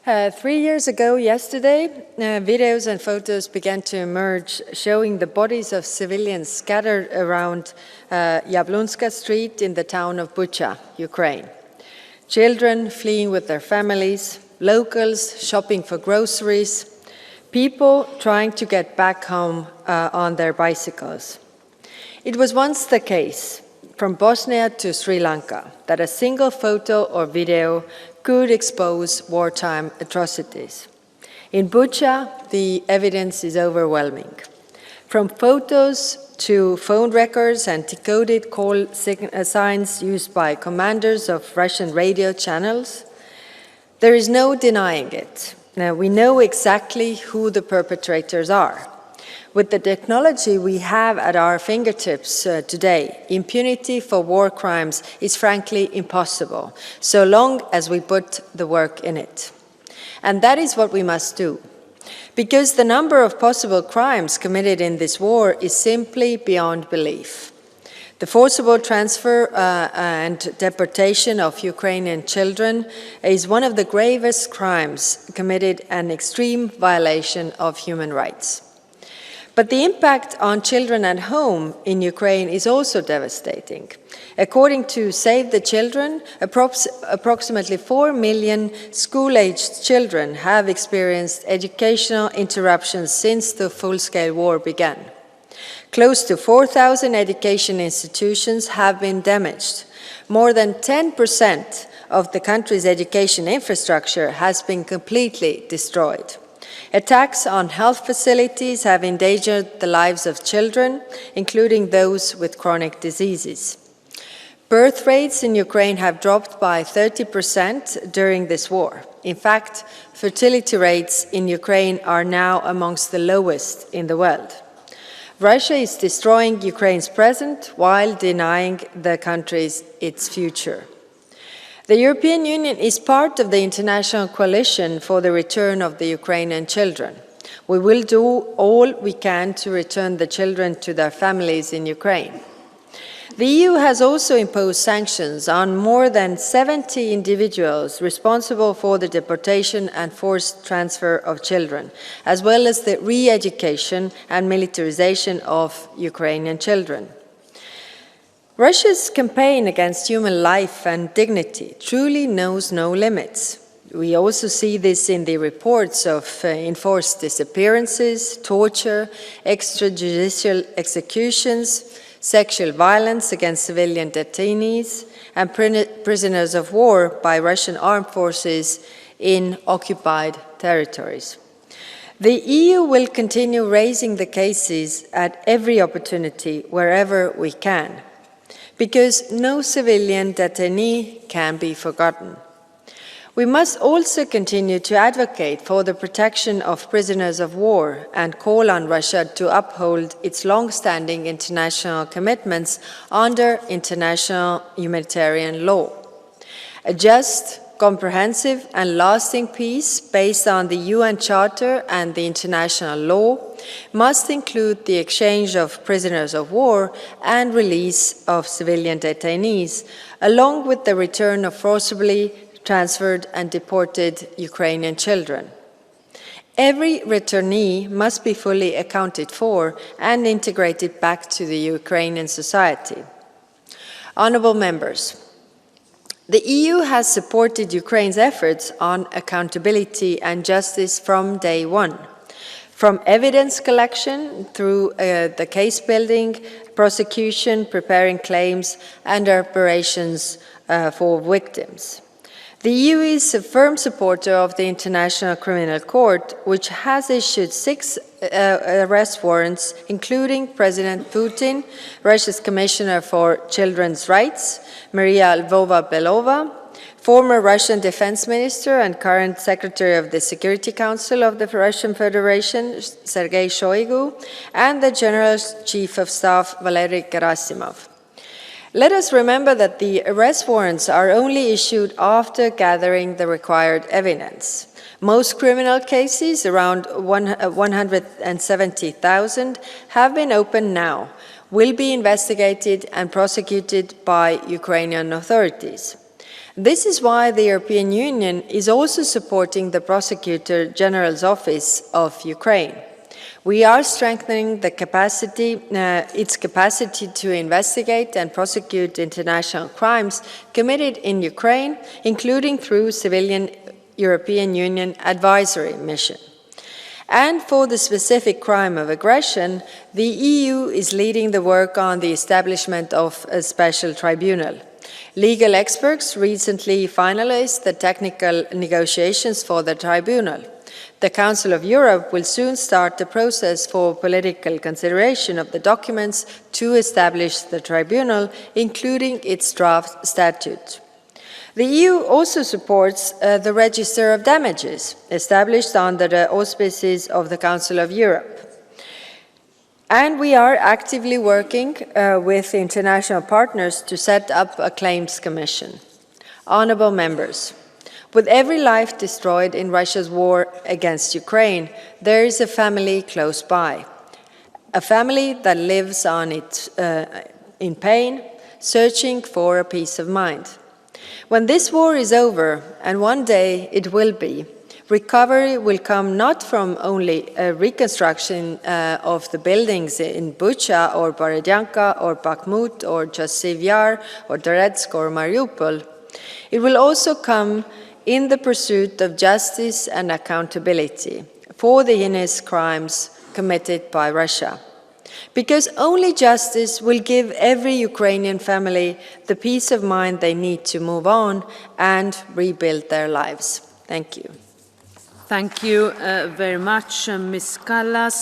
3 years ago yesterday, videos and photos began to emerge showing the bodies of civilians scattered around Yablunska Street in the town of Bucha, Ukraine. Children fleeing with their families, locals shopping for groceries, people trying to get back home on their bicycles. It was once the case, from Bosnia to Sri Lanka, that a single photo or video could expose wartime atrocities. In Bucha, the evidence is overwhelming. From photos to phone records and decoded call signs used by commanders of Russian radio channels, there is no denying it. Now, we know exactly who the perpetrators are. With the technology we have at our fingertips today, impunity for war crimes is frankly impossible, so long as we put the work in it. And that is what we must do, because the number of possible crimes committed in this war is simply beyond belief. The forcible transfer and deportation of Ukrainian children is one of the gravest crimes committed, an extreme violation of human rights. But the impact on children at home in Ukraine is also devastating. According to Save the Children, approximately 4 million school-aged children have experienced educational interruptions since the full-scale war began. Close to 4,000 education institutions have been damaged. More than 10% of the country's education infrastructure has been completely destroyed. Attacks on health facilities have endangered the lives of children, including those with chronic diseases. Birth rates in Ukraine have dropped by 30% during this war. In fact, fertility rates in Ukraine are now amongst the lowest in the world. Russia is destroying Ukraine's present while denying the country its future. The European Union is part of the international coalition for the return of the Ukrainian children. We will do all we can to return the children to their families in Ukraine. The EU has also imposed sanctions on more than 70 individuals responsible for the deportation and forced transfer of children, as well as the re-education and militarization of Ukrainian children. Russia's campaign against human life and dignity truly knows no limits. We also see this in the reports of enforced disappearances, torture, extrajudicial executions, sexual violence against civilian detainees, and prisoners of war by Russian armed forces in occupied territories. The EU will continue raising the cases at every opportunity wherever we can, because no civilian detainee can be forgotten. We must also continue to advocate for the protection of prisoners of war and call on Russia to uphold its long-standing international commitments under international humanitarian law. A just, comprehensive and lasting peace based on the UN Charter and the international law must include the exchange of prisoners of war and release of civilian detainees, along with the return of forcibly transferred and deported Ukrainian children. Every returnee must be fully accounted for and integrated back to the Ukrainian society. Honourable members, the EU has supported Ukraine's efforts on accountability and justice from day one, from evidence collection through the case building, prosecution, preparing claims, and reparations for victims. The EU is a firm supporter of the International Criminal Court, which has issued 6 arrest warrants, including President Putin, Russia's Commissioner for Children's Rights, Maria Lvova-Belova, former Russian Defense Minister and current Secretary of the Security Council of the Russian Federation, Sergei Shoigu, and the General Chief of Staff, Valery Gerasimov. Let us remember that the arrest warrants are only issued after gathering the required evidence. Most criminal cases, around 170,000, have been opened now, will be investigated and prosecuted by Ukrainian authorities. This is why the European Union is also supporting the Prosecutor General's Office of Ukraine. We are strengthening the its capacity to investigate and prosecute international crimes committed in Ukraine, including through civilian European Union advisory mission. And for the specific crime of aggression, the EU is leading the work on the establishment of a special tribunal. Legal experts recently finalized the technical negotiations for the tribunal. The Council of Europe will soon start the process for political consideration of the documents to establish the tribunal, including its draft statute. The EU also supports the Register of Damages, established under the auspices of the Council of Europe. And we are actively working with international partners to set up a claims commission. Honourable members, with every life destroyed in Russia's war against Ukraine, there is a family close by. A family that lives on it in pain, searching for a peace of mind. When this war is over, and one day it will be, recovery will come not from only a reconstruction of the buildings in Bucha or Borodyanka or Bakhmut or Chasiv Yar or Donetsk or Mariupol. It will also come in the pursuit of justice and accountability for the heinous crimes committed by Russia. Because only justice will give every Ukrainian family the peace of mind they need to move on and rebuild their lives. Thank you. Thank you very much, Ms. Kallas.